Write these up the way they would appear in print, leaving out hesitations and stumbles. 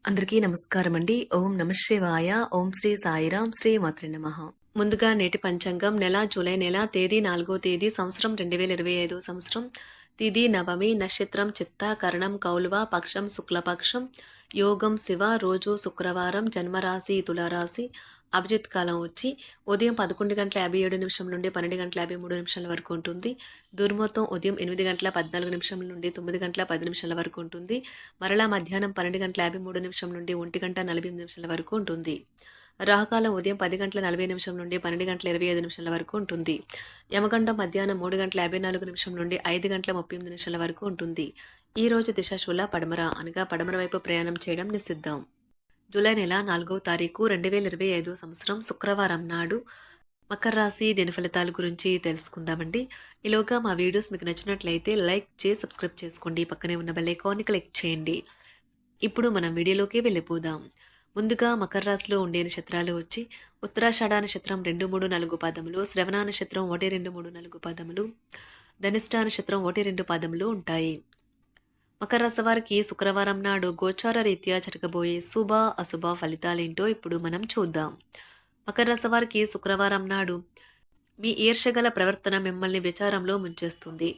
అందరికీ నమస్కారం అండి. ఓం నమః శివాయ. ఓం శ్రీ సాయిరాం. శ్రీ మాత్రే నమః. ముందుగా నేటి పంచాంగం జూలై నెల తేదీ 4వ తేదీ సంవత్సరం 2025 సంవత్సరం. తిథి నవమి, నక్షత్రం చిత్త, కరణం కౌలువ, పక్షం శుక్లపక్షం, యోగం శివ, రోజు శుక్రవారం, జన్మరాశి తులారాశి. అభిజిత్ కాలం వచ్చి ఉదయం 11:57 నుండి 12:53 వరకు ఉంటుంది. దుర్ముహూర్తం ఉదయం 8:14 నుండి 9:10 వరకు ఉంటుంది. మరలా మధ్యాహ్నం 12:53 నుండి 1:48 వరకు ఉంటుంది. రాహుకాలం ఉదయం 10:40 నుండి 12:25 వరకు ఉంటుంది. యమగండం మధ్యాహ్నం 3:54 నుండి 5:38 వరకు ఉంటుంది. ఈ రోజు దిశాశూల పడమర అనగా పడమర వైపు ప్రయాణం చేయడం నిషిద్ధం. జూలై నెల 4వ తారీఖు 2025 సంవత్సరం శుక్రవారం నాడు మకర రాశి దిన ఫలితాల గురించి తెలుసుకుందామండి. ఈలోగా మా వీడియోస్ మీకు నచ్చినట్లయితే లైక్ చేసి సబ్స్క్రైబ్ చేసుకోండి. పక్కనే ఉన్న బెల్ ఐకాన్ని క్లిక్ చేయండి. ఇప్పుడు మనం వీడియోలోకి వెళ్ళిపోదాం. ముందుగా మకర రాశిలో ఉండే నక్షత్రాలు వచ్చి ఉత్తరాషాఢ నక్షత్రం 2, 3, 4 పాదములు, శ్రవణ నక్షత్రం 1, 2, 3, 4 పాదములు, ధనిష్ఠ నక్షత్రం 1, 2 పాదములు ఉంటాయి. మకర రాశి వారికి శుక్రవారం నాడు గోచార రీత్యా జరగబోయే శుభ అశుభ ఫలితాలేంటో ఇప్పుడు మనం చూద్దాం. మకర రాశి వారికి శుక్రవారం నాడు మీ ఈర్ష్యగల ప్రవర్తన మిమ్మల్ని విచారంలో ముంచేస్తుంది,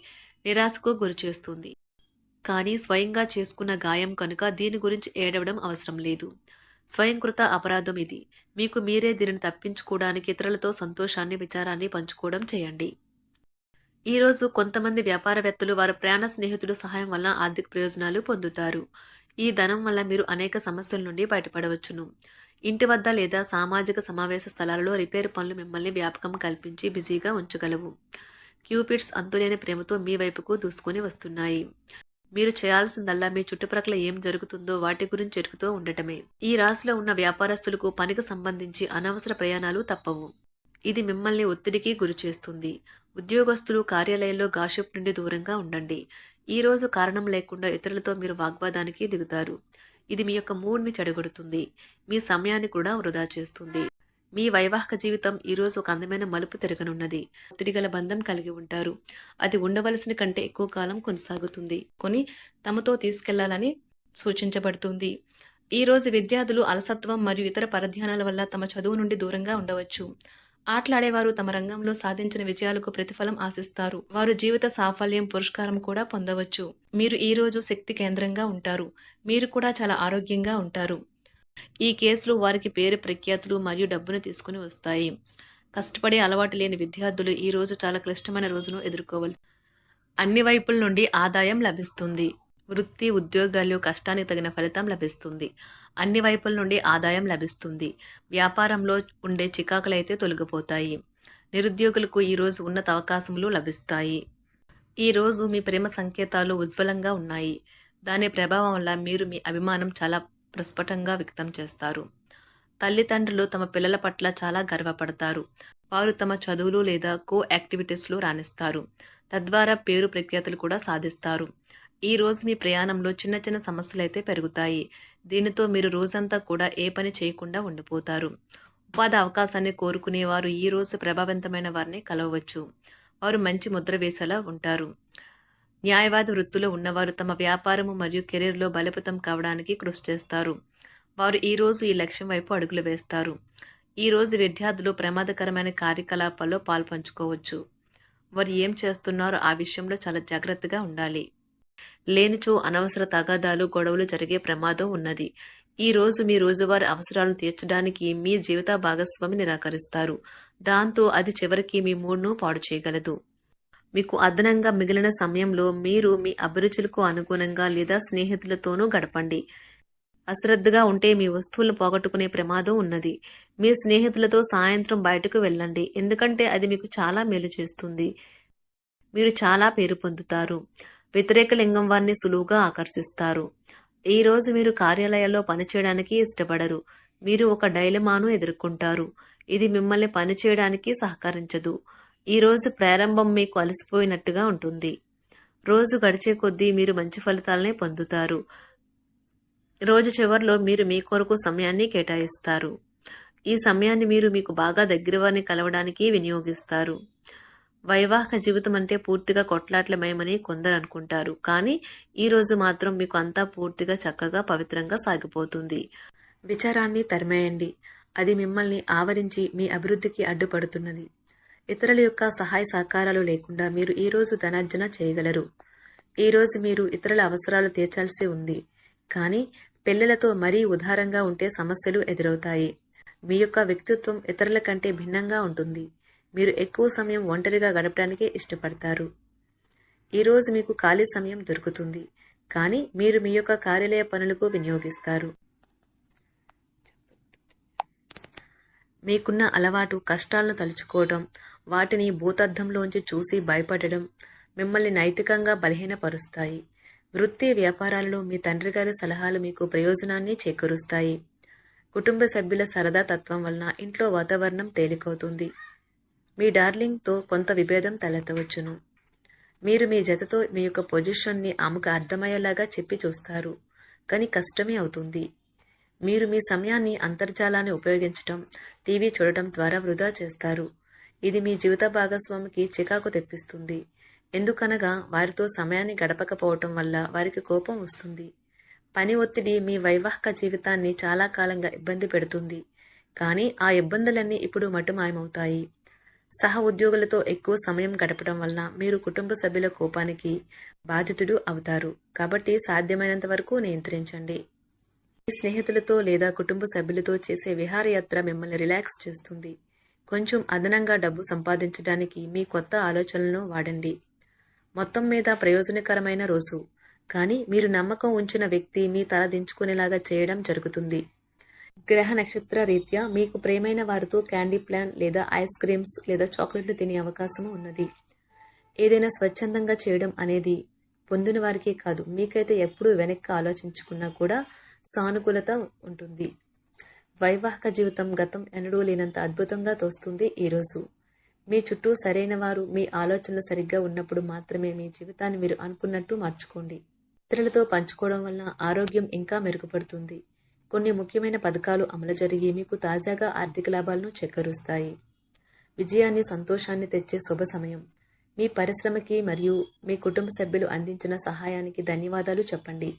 నిరాశకు గురిచేస్తుంది. కానీ స్వయంగా చేసుకున్న గాయం కనుక దీని గురించి ఏడవడం అవసరం లేదు. స్వయంకృత అపరాధం ఇది. మీకు మీరే దీనిని తప్పించుకోవడానికి ఇతరులతో సంతోషాన్ని, విచారాన్ని పంచుకోవడం చేయండి. ఈరోజు కొంతమంది వ్యాపారవేత్తలు వారి ప్రయాణ స్నేహితుల సహాయం వల్ల ఆర్థిక ప్రయోజనాలు పొందుతారు. ఈ ధనం వల్ల మీరు అనేక సమస్యల నుండి బయటపడవచ్చును. ఇంటి వద్ద లేదా సామాజిక సమావేశ స్థలాలలో రిపేర్ పనులు మిమ్మల్ని వ్యాపకం కల్పించి బిజీగా ఉంచగలవు. క్యూపిడ్స్ అంతులేని ప్రేమతో మీ వైపుకు దూసుకొని వస్తున్నాయి. మీరు చేయాల్సిందల్లా మీ చుట్టుప్రక్కల ఏం జరుగుతుందో వాటి గురించి ఎరుగుతూ ఉండటమే. ఈ రాశిలో ఉన్న వ్యాపారస్తులకు పనికి సంబంధించి అనవసర ప్రయాణాలు తప్పవు. ఇది మిమ్మల్ని ఒత్తిడికి గురిచేస్తుంది. ఉద్యోగస్తులు కార్యాలయంలో గాసిప్ నుండి దూరంగా ఉండండి. ఈ రోజు కారణం లేకుండా ఇతరులతో మీరు వాగ్వాదానికి దిగుతారు. ఇది మీ యొక్క మూడ్ని చెడగొడుతుంది. మీ సమయాన్ని కూడా వృధా చేస్తుంది. మీ వైవాహిక జీవితం ఈరోజు ఒక అందమైన మలుపు తిరగనున్నది. ఒత్తిడిగల బంధం కలిగి ఉంటారు. అది ఉండవలసిన కంటే ఎక్కువ కాలం కొనసాగుతుంది. తమతో తీసుకెళ్లాలని సూచించబడుతుంది. ఈ రోజు విద్యార్థులు అలసత్వం మరియు ఇతర పరధ్యానాల వల్ల తమ చదువు నుండి దూరంగా ఉండవచ్చు. ఆటలాడేవారు తమ రంగంలో సాధించిన విజయాలకు ప్రతిఫలం ఆశిస్తారు. వారు జీవిత సాఫల్యం, పురస్కారం కూడా పొందవచ్చు. మీరు ఈ రోజు శక్తి కేంద్రంగా ఉంటారు. మీరు కూడా చాలా ఆరోగ్యంగా ఉంటారు. ఈ కేసులు వారికి పేరు ప్రఖ్యాతులు మరియు డబ్బును తీసుకుని వస్తాయి. కష్టపడే అలవాటు లేని విద్యార్థులు ఈ రోజు చాలా క్లిష్టమైన రోజును ఎదుర్కోవాలి. అన్ని వైపుల నుండి ఆదాయం లభిస్తుంది. వృత్తి, ఉద్యోగాల్లో కష్టానికి తగిన ఫలితం లభిస్తుంది. అన్ని వైపుల నుండి ఆదాయం లభిస్తుంది. వ్యాపారంలో ఉండే చికాకులైతే తొలగిపోతాయి. నిరుద్యోగులకు ఈరోజు ఉన్నత అవకాశములు లభిస్తాయి. ఈరోజు మీ ప్రేమ సంకేతాలు ఉజ్వలంగా ఉన్నాయి. దాని ప్రభావం వల్ల మీరు మీ అభిమానం చాలా ప్రస్ఫుటంగా వ్యక్తం చేస్తారు. తల్లిదండ్రులు తమ పిల్లల పట్ల చాలా గర్వపడతారు. వారు తమ చదువులు లేదా కో యాక్టివిటీస్లో రాణిస్తారు. తద్వారా పేరు ప్రఖ్యాతులు కూడా సాధిస్తారు. ఈ రోజు మీ ప్రయాణంలో చిన్న చిన్న సమస్యలైతే పెరుగుతాయి. దీనితో మీరు రోజంతా కూడా ఏ పని చేయకుండా ఉండిపోతారు. ఉపాధి అవకాశాన్ని కోరుకునేవారు ఈ రోజు ప్రభావవంతమైన వారిని కలవవచ్చు. వారు మంచి ముద్ర వేసేలా ఉంటారు. న్యాయవాది వృత్తిలో ఉన్నవారు తమ వ్యాపారము మరియు కెరీర్లో బలోపేతం కావడానికి కృషి చేస్తారు. వారు ఈ రోజు ఈ లక్ష్యం వైపు అడుగులు వేస్తారు. ఈ రోజు విద్యార్థులు ప్రమాదకరమైన కార్యకలాపాల్లో పాల్పంచుకోవచ్చు. వారు ఏం చేస్తున్నారో ఆ విషయంలో చాలా జాగ్రత్తగా ఉండాలి. లేనిచో అనవసర తగాదాలు, గొడవలు జరిగే ప్రమాదం ఉన్నది. ఈ రోజు మీ రోజువారీ అవసరాలను తీర్చడానికి మీ జీవిత భాగస్వామి నిరాకరిస్తారు. దాంతో అది చివరికి మీ మూడ్ను పాడు చేయగలదు. మీకు అదనంగా మిగిలిన సమయంలో మీరు మీ అభిరుచులకు అనుగుణంగా లేదా స్నేహితులతోనూ గడపండి. అశ్రద్ధగా ఉంటే మీ వస్తువులను పోగొట్టుకునే ప్రమాదం ఉన్నది. మీ స్నేహితులతో సాయంత్రం బయటకు వెళ్ళండి, ఎందుకంటే అది మీకు చాలా మేలు చేస్తుంది. మీరు చాలా పేరు పొందుతారు. వ్యతిరేక లింగం వారిని సులువుగా ఆకర్షిస్తారు. ఈ రోజు మీరు కార్యాలయాల్లో పనిచేయడానికి ఇష్టపడరు. మీరు ఒక డైలమాను ఎదుర్కొంటారు. ఇది మిమ్మల్ని పనిచేయడానికి సహకరించదు. ఈ రోజు ప్రారంభం మీకు అలసిపోయినట్టుగా ఉంటుంది. రోజు గడిచే కొద్దీ మీరు మంచి ఫలితాలనే పొందుతారు. రోజు చివరిలో మీరు మీ కొరకు సమయాన్ని కేటాయిస్తారు. ఈ సమయాన్ని మీరు మీకు బాగా దగ్గర వారిని కలవడానికి వినియోగిస్తారు. వైవాహిక జీవితం అంటే పూర్తిగా కొట్లాట్లమయమని కొందరు అనుకుంటారు. కానీ ఈ రోజు మాత్రం మీకు అంతా పూర్తిగా చక్కగా పవిత్రంగా సాగిపోతుంది. విచారాన్ని తరిమేయండి. అది మిమ్మల్ని ఆవరించి మీ అభివృద్ధికి అడ్డుపడుతున్నది. ఇతరుల యొక్క సహాయ సహకారాలు లేకుండా మీరు ఈ రోజు ధనార్జన చేయగలరు. ఈ రోజు మీరు ఇతరుల అవసరాలు తీర్చాల్సి ఉంది. కానీ పిల్లలతో మరీ ఉదారంగా ఉంటే సమస్యలు ఎదురవుతాయి. మీ యొక్క వ్యక్తిత్వం ఇతరుల కంటే భిన్నంగా ఉంటుంది. మీరు ఎక్కువ సమయం ఒంటరిగా గడపడానికి ఇష్టపడతారు. ఈరోజు మీకు ఖాళీ సమయం దొరుకుతుంది. కానీ మీరు మీ యొక్క కార్యాలయ పనులకు వినియోగిస్తారు. మీకున్న అలవాటు కష్టాలను తలుచుకోవడం, వాటిని భూతద్దంలోంచి చూసి భయపడడం మిమ్మల్ని నైతికంగా బలహీనపరుస్తాయి. వృత్తి వ్యాపారాలలో మీ తండ్రి గారి సలహాలు మీకు ప్రయోజనాన్ని చేకూరుస్తాయి. కుటుంబ సభ్యుల సరదా తత్వం వలన ఇంట్లో వాతావరణం తేలికవుతుంది. మీ డార్లింగ్తో కొంత విభేదం తలెత్తవచ్చును. మీరు మీ జతతో మీ యొక్క పొజిషన్ని ఆమెకు అర్థమయ్యేలాగా చెప్పి చూస్తారు, కానీ కష్టమే అవుతుంది. మీరు మీ సమయాన్ని అంతర్జాలాన్ని ఉపయోగించటం, టీవీ చూడటం ద్వారా వృధా చేస్తారు. ఇది మీ జీవిత భాగస్వామికి చికాకు తెప్పిస్తుంది. ఎందుకనగా వారితో సమయాన్ని గడపకపోవటం వల్ల వారికి కోపం వస్తుంది. పని ఒత్తిడి మీ వైవాహిక జీవితాన్ని చాలా కాలంగా ఇబ్బంది పెడుతుంది. కానీ ఆ ఇబ్బందులన్నీ ఇప్పుడు మటుమాయమవుతాయి. సహ ఉద్యోగులతో ఎక్కువ సమయం గడపడం వలన మీరు కుటుంబ సభ్యుల కోపానికి బాధితుడు అవుతారు. కాబట్టి సాధ్యమైనంత వరకు నియంత్రించండి. మీ స్నేహితులతో లేదా కుటుంబ సభ్యులతో చేసే విహారయాత్ర మిమ్మల్ని రిలాక్స్ చేస్తుంది. కొంచెం అదనంగా డబ్బు సంపాదించడానికి మీ కొత్త ఆలోచనలను వాడండి. మొత్తం మీద ప్రయోజనకరమైన రోజు. కానీ మీరు నమ్మకం ఉంచిన వ్యక్తి మీ తల దించుకునేలాగా చేయడం జరుగుతుంది. గ్రహ నక్షత్ర రీత్యా మీకు ప్రేమైన వారితో క్యాండీ ప్లాన్ లేదా ఐస్ క్రీమ్స్ లేదా చాక్లెట్లు తినే అవకాశం ఉన్నది. ఏదైనా స్వచ్ఛందంగా చేయడం అనేది పొందిన వారికే కాదు, మీకైతే ఎప్పుడూ వెనక్కి ఆలోచించుకున్నా కూడా సానుకూలత ఉంటుంది. వైవాహిక జీవితం గతం ఎన్నడూ లేనంత అద్భుతంగా తోస్తుంది. ఈరోజు మీ చుట్టూ సరైన వారు, మీ ఆలోచనలు సరిగ్గా ఉన్నప్పుడు మాత్రమే మీ జీవితాన్ని మీరు అనుకున్నట్టు మార్చుకోండి. ఇతరులతో పంచుకోవడం వల్ల ఆరోగ్యం ఇంకా మెరుగుపడుతుంది. కొన్ని ముఖ్యమైన పథకాలు అమలు జరిగి మీకు తాజాగా ఆర్థిక లాభాలను చేకూరుస్తాయి. విజయాన్ని, సంతోషాన్ని తెచ్చే శుభ సమయం. మీ పరిశ్రమకి మరియు మీ కుటుంబ సభ్యులు అందించిన సహాయానికి ధన్యవాదాలు చెప్పండి.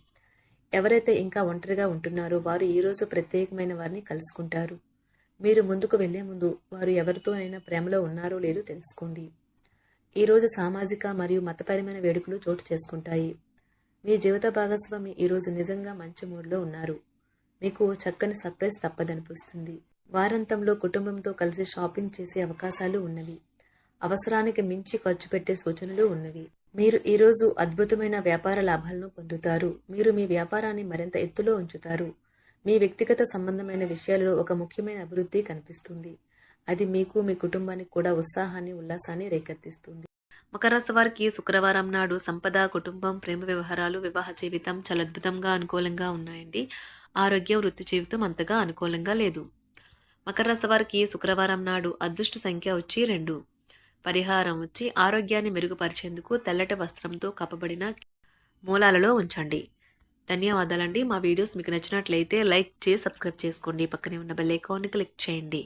ఎవరైతే ఇంకా ఒంటరిగా ఉంటున్నారో వారు ఈరోజు ప్రత్యేకమైన వారిని కలుసుకుంటారు. మీరు ముందుకు వెళ్లే ముందు వారు ఎవరితోనైనా ప్రేమలో ఉన్నారో లేదో తెలుసుకోండి. ఈరోజు సామాజిక మరియు మతపరమైన వేడుకలు చోటు చేసుకుంటాయి. మీ జీవిత భాగస్వామి ఈరోజు నిజంగా మంచి మూడ్లో ఉన్నారు. మీకు చక్కని సర్ప్రైజ్ తప్పదనిపిస్తుంది. వారాంతంలో కుటుంబంతో కలిసి షాపింగ్ చేసే అవకాశాలు ఉన్నవి. అవసరానికి మించి ఖర్చు పెట్టే సూచనలు ఉన్నవి. మీరు ఈరోజు అద్భుతమైన వ్యాపార లాభాలను పొందుతారు. మీరు మీ వ్యాపారాన్ని మరింత ఎత్తులో ఉంచుతారు. మీ వ్యక్తిగత సంబంధమైన విషయాలలో ఒక ముఖ్యమైన అభివృద్ధి కనిపిస్తుంది. అది మీకు, మీ కుటుంబానికి కూడా ఉత్సాహాన్ని, ఉల్లాసాన్ని రేకెత్తిస్తుంది. మకర రాశి వారికి శుక్రవారం నాడు సంపద, కుటుంబం, ప్రేమ వ్యవహారాలు, వివాహ జీవితం చాలా అద్భుతంగా అనుకూలంగా ఉన్నాయండి. ఆరోగ్య, వృత్తి జీవితం అంతగా అనుకూలంగా లేదు. మకర రాశి వారికి శుక్రవారం నాడు అదృష్ట సంఖ్య వచ్చి 2. పరిహారం వచ్చి ఆరోగ్యాన్ని మెరుగుపరిచేందుకు తెల్లటి వస్త్రంతో కప్పబడిన మూలాలలో ఉంచండి. ధన్యవాదాలండి. మా వీడియోస్ మీకు నచ్చినట్లయితే లైక్ చేసి సబ్స్క్రైబ్ చేసుకోండి. పక్కనే ఉన్న బెల్ ఐకాన్ని క్లిక్ చేయండి.